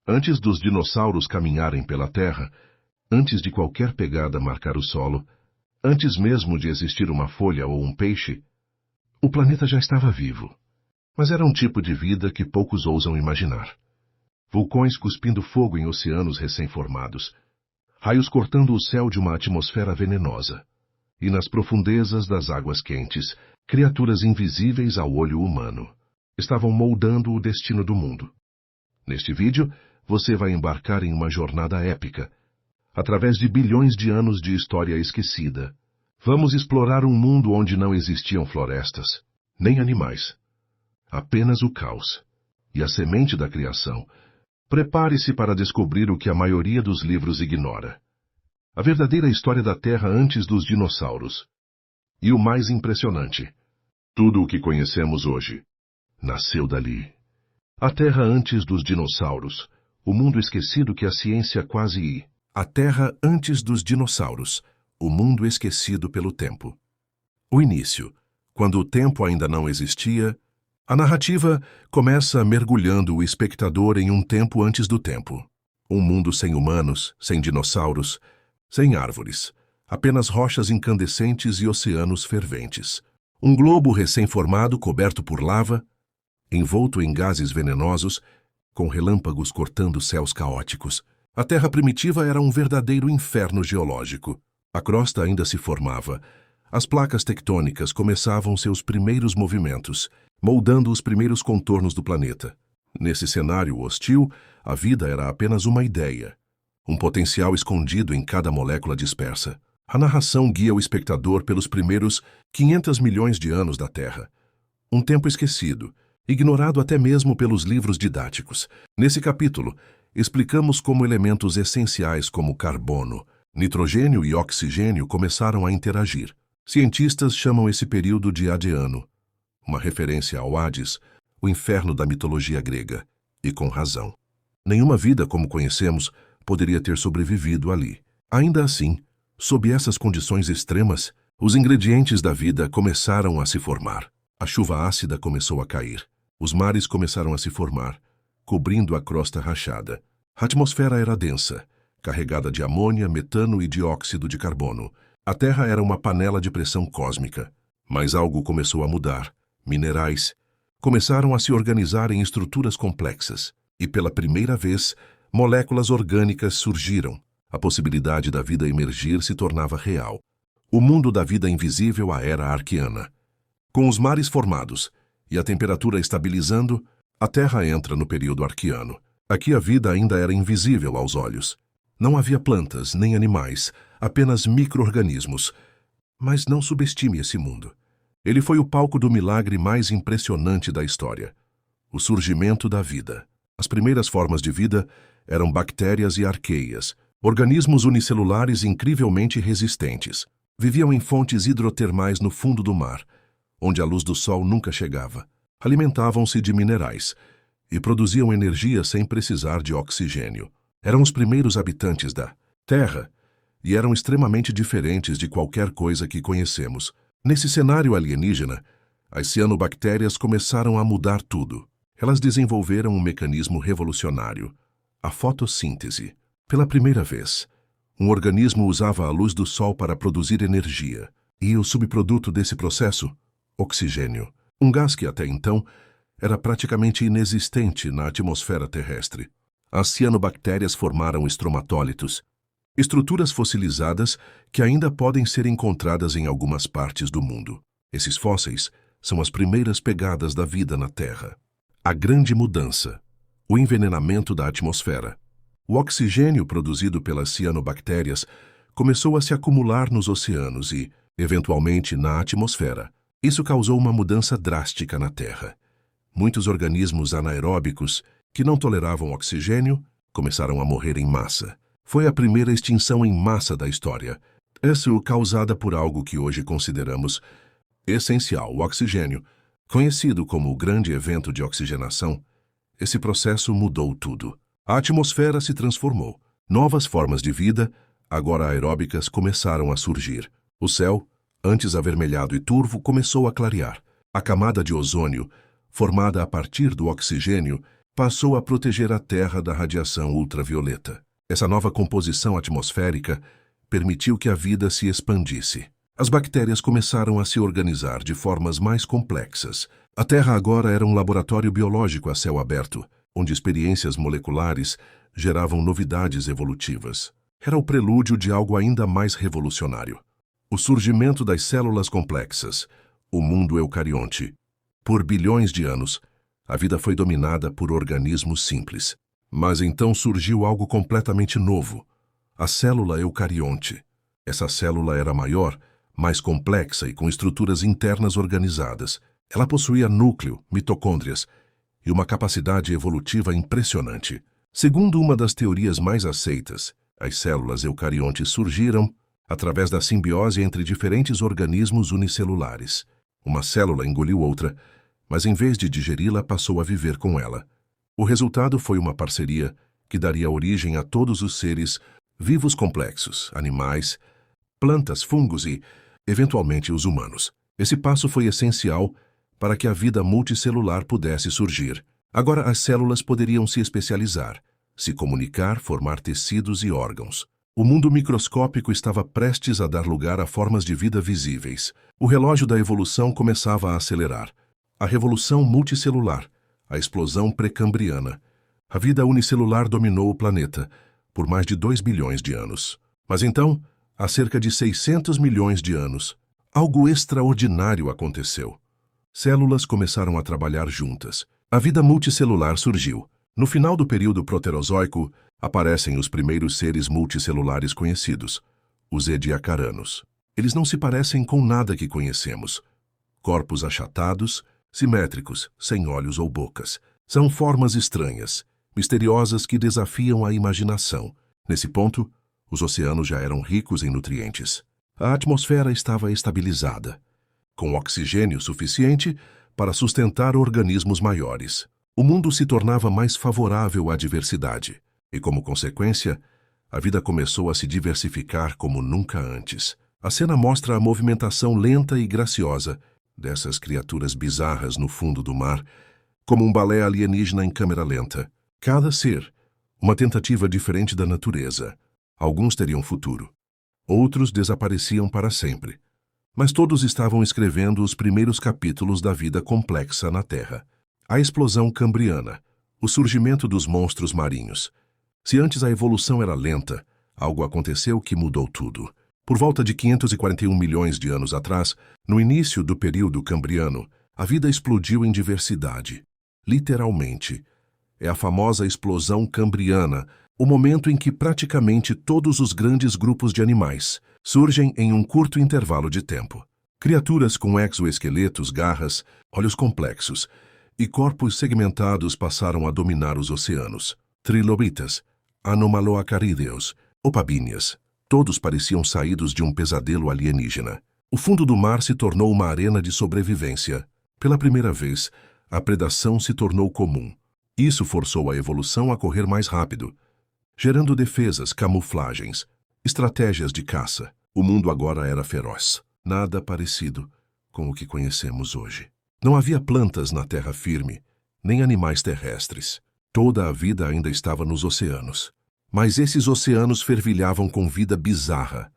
Antes dos dinossauros caminharem pela Terra, antes de qualquer pegada marcar o solo, antes mesmo de existir uma folha ou um peixe, o planeta já estava vivo. Mas era um tipo de vida que poucos ousam imaginar. Vulcões cuspindo fogo em oceanos recém-formados, raios cortando o céu de uma atmosfera venenosa, e nas profundezas das águas quentes, criaturas invisíveis ao olho humano estavam moldando o destino do mundo. Neste vídeo, você vai embarcar em uma jornada épica, através de bilhões de anos de história esquecida. Vamos explorar um mundo onde não existiam florestas, nem animais. Apenas o caos e a semente da criação. Prepare-se para descobrir o que a maioria dos livros ignora. A verdadeira história da Terra antes dos dinossauros. E o mais impressionante, tudo o que conhecemos hoje nasceu dali. A Terra antes dos dinossauros, o mundo esquecido que a ciência quase... A Terra antes dos dinossauros, o mundo esquecido pelo tempo. O início, quando o tempo ainda não existia. A narrativa começa mergulhando o espectador em um tempo antes do tempo. Um mundo sem humanos, sem dinossauros, sem árvores, apenas rochas incandescentes e oceanos ferventes. Um globo recém-formado coberto por lava, envolto em gases venenosos, com relâmpagos cortando céus caóticos. A Terra primitiva era um verdadeiro inferno geológico. A crosta ainda se formava. As placas tectônicas começavam seus primeiros movimentos, moldando os primeiros contornos do planeta. Nesse cenário hostil, a vida era apenas uma ideia, um potencial escondido em cada molécula dispersa. A narração guia o espectador pelos primeiros 500 milhões de anos da Terra. Um tempo esquecido, ignorado até mesmo pelos livros didáticos. Nesse capítulo, explicamos como elementos essenciais como carbono, nitrogênio e oxigênio começaram a interagir. Cientistas chamam esse período de Adiano, uma referência ao Hades, o inferno da mitologia grega, e com razão. Nenhuma vida como conhecemos poderia ter sobrevivido ali. Ainda assim, sob essas condições extremas, os ingredientes da vida começaram a se formar. A chuva ácida começou a cair. Os mares começaram a se formar, cobrindo a crosta rachada. A atmosfera era densa, carregada de amônia, metano e dióxido de carbono. A Terra era uma panela de pressão cósmica. Mas algo começou a mudar. Minerais começaram a se organizar em estruturas complexas. E pela primeira vez, moléculas orgânicas surgiram. A possibilidade da vida emergir se tornava real. O mundo da vida invisível à era arqueana. Com os mares formados e a temperatura estabilizando, a Terra entra no período arqueano. Aqui a vida ainda era invisível aos olhos. Não havia plantas nem animais, apenas micro-organismos. Mas não subestime esse mundo. Ele foi o palco do milagre mais impressionante da história. O surgimento da vida. As primeiras formas de vida eram bactérias e arqueias, organismos unicelulares incrivelmente resistentes. Viviam em fontes hidrotermais no fundo do mar, onde a luz do sol nunca chegava. Alimentavam-se de minerais e produziam energia sem precisar de oxigênio. Eram os primeiros habitantes da Terra e eram extremamente diferentes de qualquer coisa que conhecemos. Nesse cenário alienígena, as cianobactérias começaram a mudar tudo. Elas desenvolveram um mecanismo revolucionário, a fotossíntese. Pela primeira vez, um organismo usava a luz do sol para produzir energia. E o subproduto desse processo? Oxigênio. Um gás que até então era praticamente inexistente na atmosfera terrestre. As cianobactérias formaram estromatólitos, estruturas fossilizadas que ainda podem ser encontradas em algumas partes do mundo. Esses fósseis são as primeiras pegadas da vida na Terra. A grande mudança, o envenenamento da atmosfera. O oxigênio produzido pelas cianobactérias começou a se acumular nos oceanos e, eventualmente, na atmosfera. Isso causou uma mudança drástica na Terra. Muitos organismos anaeróbicos que não toleravam oxigênio começaram a morrer em massa. Foi a primeira extinção em massa da história. Essa causada por algo que hoje consideramos essencial, o oxigênio. Conhecido como o grande evento de oxigenação, esse processo mudou tudo. A atmosfera se transformou. Novas formas de vida, agora aeróbicas, começaram a surgir. O céu, antes avermelhado e turvo, começou a clarear. A camada de ozônio, formada a partir do oxigênio, passou a proteger a Terra da radiação ultravioleta. Essa nova composição atmosférica permitiu que a vida se expandisse. As bactérias começaram a se organizar de formas mais complexas. A Terra agora era um laboratório biológico a céu aberto, onde experiências moleculares geravam novidades evolutivas. Era o prelúdio de algo ainda mais revolucionário. O surgimento das células complexas, o mundo eucarionte. Por bilhões de anos, a vida foi dominada por organismos simples. Mas então surgiu algo completamente novo, a célula eucarionte. Essa célula era maior, mais complexa e com estruturas internas organizadas. Ela possuía núcleo, mitocôndrias e uma capacidade evolutiva impressionante. Segundo uma das teorias mais aceitas, as células eucariontes surgiram através da simbiose entre diferentes organismos unicelulares. Uma célula engoliu outra, mas em vez de digeri-la, passou a viver com ela. O resultado foi uma parceria que daria origem a todos os seres vivos complexos, animais, plantas, fungos e, eventualmente, os humanos. Esse passo foi essencial para que a vida multicelular pudesse surgir. Agora as células poderiam se especializar, se comunicar, formar tecidos e órgãos. O mundo microscópico estava prestes a dar lugar a formas de vida visíveis. O relógio da evolução começava a acelerar. A revolução multicelular, a explosão pré-cambriana. A vida unicelular dominou o planeta por mais de 2 bilhões de anos. Mas então, há cerca de 600 milhões de anos, algo extraordinário aconteceu. Células começaram a trabalhar juntas. A vida multicelular surgiu. No final do período proterozoico, aparecem os primeiros seres multicelulares conhecidos, os ediacaranos. Eles não se parecem com nada que conhecemos. Corpos achatados, simétricos, sem olhos ou bocas. São formas estranhas, misteriosas que desafiam a imaginação. Nesse ponto, os oceanos já eram ricos em nutrientes. A atmosfera estava estabilizada, com oxigênio suficiente para sustentar organismos maiores. O mundo se tornava mais favorável à diversidade, e como consequência, a vida começou a se diversificar como nunca antes. A cena mostra a movimentação lenta e graciosa dessas criaturas bizarras no fundo do mar, como um balé alienígena em câmera lenta. Cada ser, uma tentativa diferente da natureza. Alguns teriam futuro. Outros desapareciam para sempre. Mas todos estavam escrevendo os primeiros capítulos da vida complexa na Terra. A explosão cambriana, o surgimento dos monstros marinhos. Se antes a evolução era lenta, algo aconteceu que mudou tudo. Por volta de 541 milhões de anos atrás, no início do período cambriano, a vida explodiu em diversidade. Literalmente. É a famosa explosão cambriana, o momento em que praticamente todos os grandes grupos de animais surgem em um curto intervalo de tempo. Criaturas com exoesqueletos, garras, olhos complexos e corpos segmentados passaram a dominar os oceanos. Trilobitas, anomaloacarídeos, opabíneas, todos pareciam saídos de um pesadelo alienígena. O fundo do mar se tornou uma arena de sobrevivência. Pela primeira vez, a predação se tornou comum. Isso forçou a evolução a correr mais rápido, gerando defesas, camuflagens, estratégias de caça. O mundo agora era feroz. Nada parecido com o que conhecemos hoje. Não havia plantas na terra firme, nem animais terrestres. Toda a vida ainda estava nos oceanos. Mas esses oceanos fervilhavam com vida bizarra,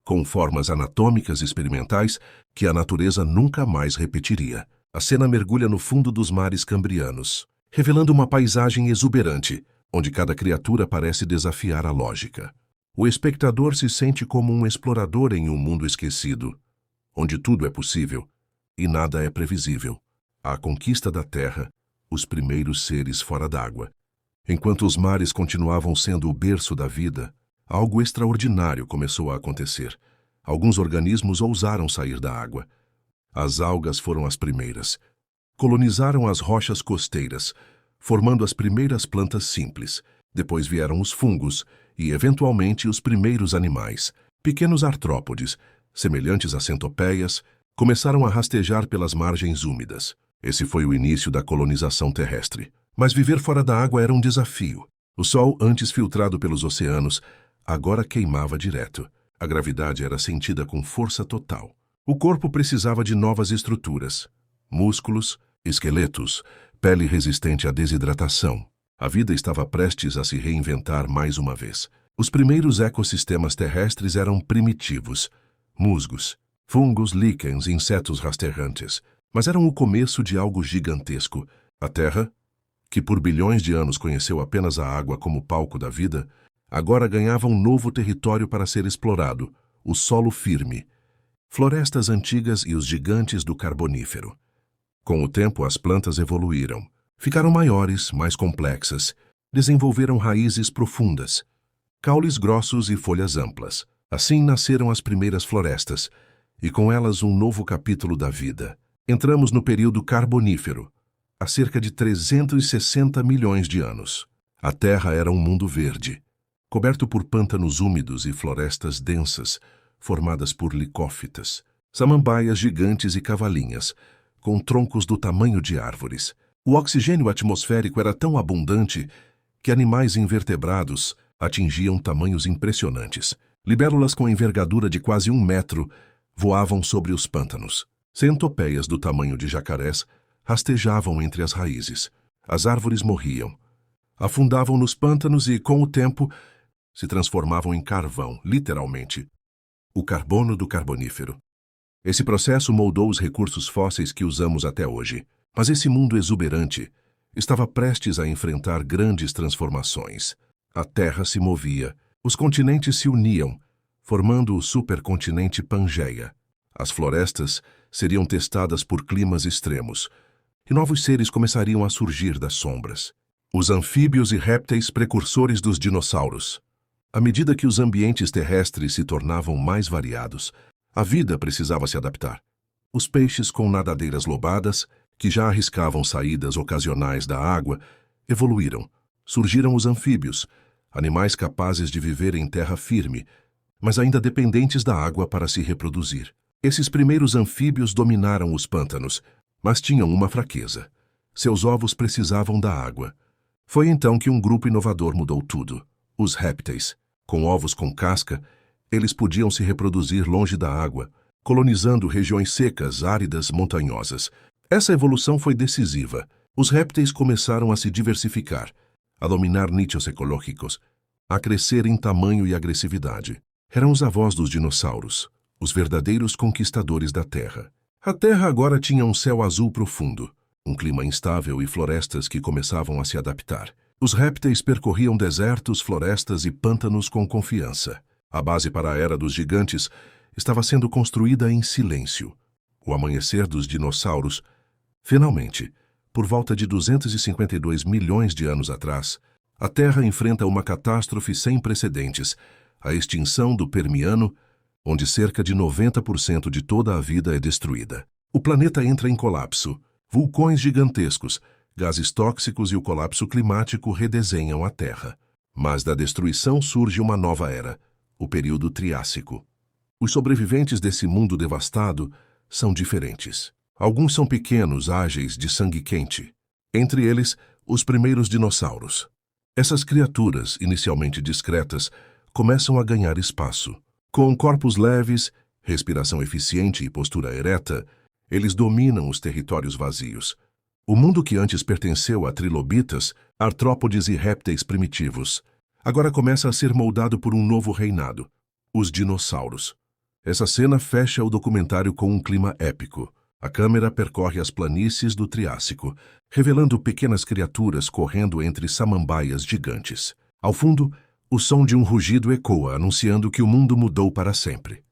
com formas anatômicas experimentais que a natureza nunca mais repetiria. A cena mergulha no fundo dos mares cambrianos, revelando uma paisagem exuberante, onde cada criatura parece desafiar a lógica. O espectador se sente como um explorador em um mundo esquecido, onde tudo é possível e nada é previsível. A conquista da Terra, os primeiros seres fora d'água. Enquanto os mares continuavam sendo o berço da vida, algo extraordinário começou a acontecer. Alguns organismos ousaram sair da água. As algas foram as primeiras. Colonizaram as rochas costeiras, formando as primeiras plantas simples. Depois vieram os fungos e, eventualmente, os primeiros animais. Pequenos artrópodes, semelhantes a centopeias, começaram a rastejar pelas margens úmidas. Esse foi o início da colonização terrestre. Mas viver fora da água era um desafio. O sol, antes filtrado pelos oceanos, agora queimava direto. A gravidade era sentida com força total. O corpo precisava de novas estruturas. Músculos, esqueletos, pele resistente à desidratação. A vida estava prestes a se reinventar mais uma vez. Os primeiros ecossistemas terrestres eram primitivos. Musgos, fungos, líquens, insetos rastejantes. Mas eram o começo de algo gigantesco. A Terra, que por bilhões de anos conheceu apenas a água como palco da vida, agora ganhava um novo território para ser explorado, o solo firme. Florestas antigas e os gigantes do Carbonífero. Com o tempo, as plantas evoluíram. Ficaram maiores, mais complexas. Desenvolveram raízes profundas, caules grossos e folhas amplas. Assim nasceram as primeiras florestas, e com elas um novo capítulo da vida. Entramos no período Carbonífero, há cerca de 360 milhões de anos. A Terra era um mundo verde, coberto por pântanos úmidos e florestas densas, formadas por licófitas, samambaias gigantes e cavalinhas, com troncos do tamanho de árvores. O oxigênio atmosférico era tão abundante que animais invertebrados atingiam tamanhos impressionantes. Libélulas com envergadura de quase 1 metro voavam sobre os pântanos. Centopeias do tamanho de jacarés rastejavam entre as raízes. As árvores morriam, afundavam nos pântanos e, com o tempo, se transformavam em carvão, literalmente. O carbono do Carbonífero. Esse processo moldou os recursos fósseis que usamos até hoje. Mas esse mundo exuberante estava prestes a enfrentar grandes transformações. A Terra se movia, os continentes se uniam, formando o supercontinente Pangeia. As florestas seriam testadas por climas extremos, e novos seres começariam a surgir das sombras. Os anfíbios e répteis precursores dos dinossauros. À medida que os ambientes terrestres se tornavam mais variados, a vida precisava se adaptar. Os peixes com nadadeiras lobadas, que já arriscavam saídas ocasionais da água, evoluíram. Surgiram os anfíbios, animais capazes de viver em terra firme, mas ainda dependentes da água para se reproduzir. Esses primeiros anfíbios dominaram os pântanos, mas tinham uma fraqueza. Seus ovos precisavam da água. Foi então que um grupo inovador mudou tudo. Os répteis. Com ovos com casca, eles podiam se reproduzir longe da água, colonizando regiões secas, áridas, montanhosas. Essa evolução foi decisiva. Os répteis começaram a se diversificar, a dominar nichos ecológicos, a crescer em tamanho e agressividade. Eram os avós dos dinossauros, os verdadeiros conquistadores da Terra. A Terra agora tinha um céu azul profundo, um clima instável e florestas que começavam a se adaptar. Os répteis percorriam desertos, florestas e pântanos com confiança. A base para a Era dos Gigantes estava sendo construída em silêncio. O amanhecer dos dinossauros. Finalmente, por volta de 252 milhões de anos atrás, a Terra enfrenta uma catástrofe sem precedentes, a extinção do Permiano, onde cerca de 90% de toda a vida é destruída. O planeta entra em colapso. Vulcões gigantescos, gases tóxicos e o colapso climático redesenham a Terra. Mas da destruição surge uma nova era, o período Triássico. Os sobreviventes desse mundo devastado são diferentes. Alguns são pequenos, ágeis, de sangue quente. Entre eles, os primeiros dinossauros. Essas criaturas, inicialmente discretas, começam a ganhar espaço. Com corpos leves, respiração eficiente e postura ereta, eles dominam os territórios vazios. O mundo que antes pertenceu a trilobitas, artrópodes e répteis primitivos, agora começa a ser moldado por um novo reinado, os dinossauros. Essa cena fecha o documentário com um clima épico. A câmera percorre as planícies do Triássico, revelando pequenas criaturas correndo entre samambaias gigantes. Ao fundo, o som de um rugido ecoa, anunciando que o mundo mudou para sempre.